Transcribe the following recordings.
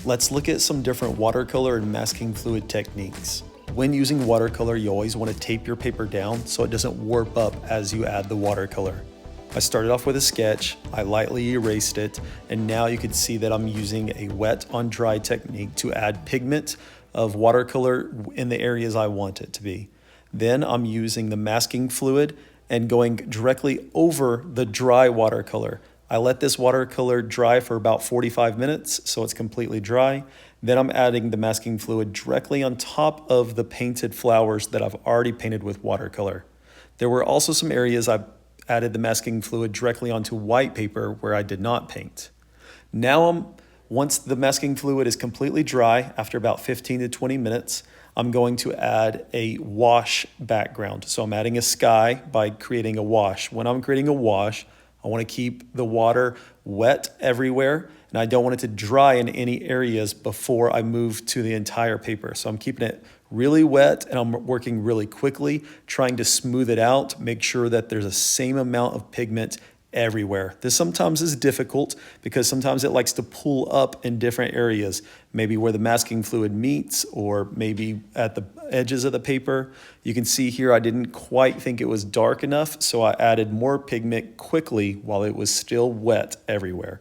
Let's look at some different watercolor and masking fluid techniques. When using watercolor, you always want to tape your paper down so it doesn't warp up as you add the watercolor. I started off with a sketch, I lightly erased it, and now you can see that I'm using a wet on dry technique to add pigment of watercolor in the areas I want it to be. Then I'm using the masking fluid and going directly over the dry watercolor. I let this watercolor dry for about 45 minutes, so it's completely dry. Then I'm adding the masking fluid directly on top of the painted flowers that I've already painted with watercolor. There were also some areas I added the masking fluid directly onto white paper where I did not paint. Now once the masking fluid is completely dry, after about 15 to 20 minutes, I'm going to add a wash background. So I'm adding a sky by creating a wash. When I'm creating a wash, I want to keep the water wet everywhere, and I don't want it to dry in any areas before I move to the entire paper. So I'm keeping it really wet, and I'm working really quickly, trying to smooth it out, make sure that there's the same amount of pigment everywhere. This sometimes is difficult because sometimes it likes to pull up in different areas, maybe where the masking fluid meets or maybe at the edges of the paper. You can see here I didn't quite think it was dark enough, so I added more pigment quickly while it was still wet everywhere.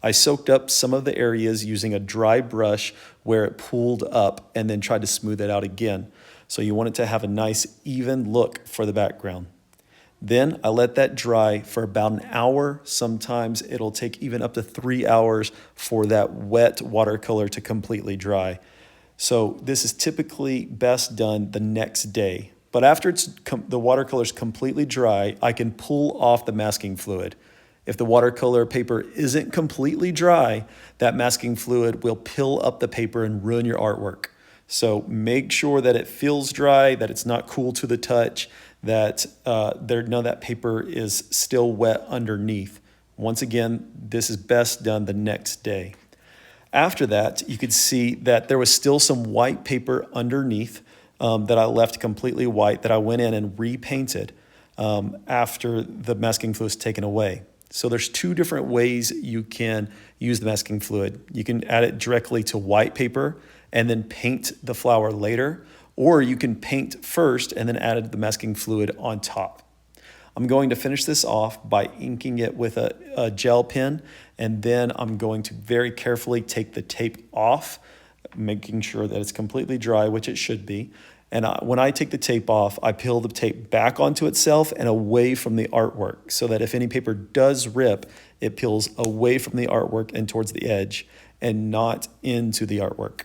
I soaked up some of the areas using a dry brush where it pulled up and then tried to smooth it out again. So you want it to have a nice even look for the background. Then I let that dry for about an hour. Sometimes it'll take even up to 3 hours for that wet watercolor to completely dry. So this is typically best done the next day. But after the watercolor is completely dry, I can pull off the masking fluid. If the watercolor paper isn't completely dry, that masking fluid will pill up the paper and ruin your artwork. So make sure that it feels dry, that it's not cool to the touch, that none of that paper is still wet underneath. Once again, this is best done the next day. After that, you could see that there was still some white paper underneath that I left completely white that I went in and repainted after the masking fluid was taken away. So there's two different ways you can use the masking fluid. You can add it directly to white paper and then paint the flower later, or you can paint first and then add the masking fluid on top. I'm going to finish this off by inking it with a gel pen, and then I'm going to very carefully take the tape off, making sure that it's completely dry, which it should be. And when I take the tape off, I peel the tape back onto itself and away from the artwork so that if any paper does rip, it peels away from the artwork and towards the edge and not into the artwork.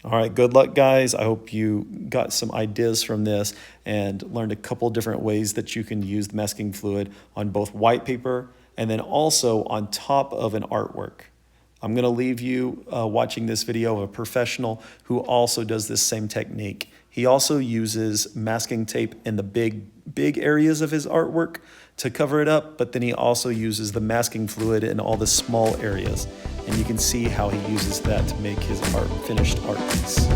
All right, good luck, guys. I hope you got some ideas from this and learned a couple different ways that you can use the masking fluid on both white paper and then also on top of an artwork. I'm going to leave you watching this video of a professional who also does this same technique. He also uses masking tape in the big areas of his artwork to cover it up, but then he also uses the masking fluid in all the small areas. And you can see how he uses that to make his finished art piece.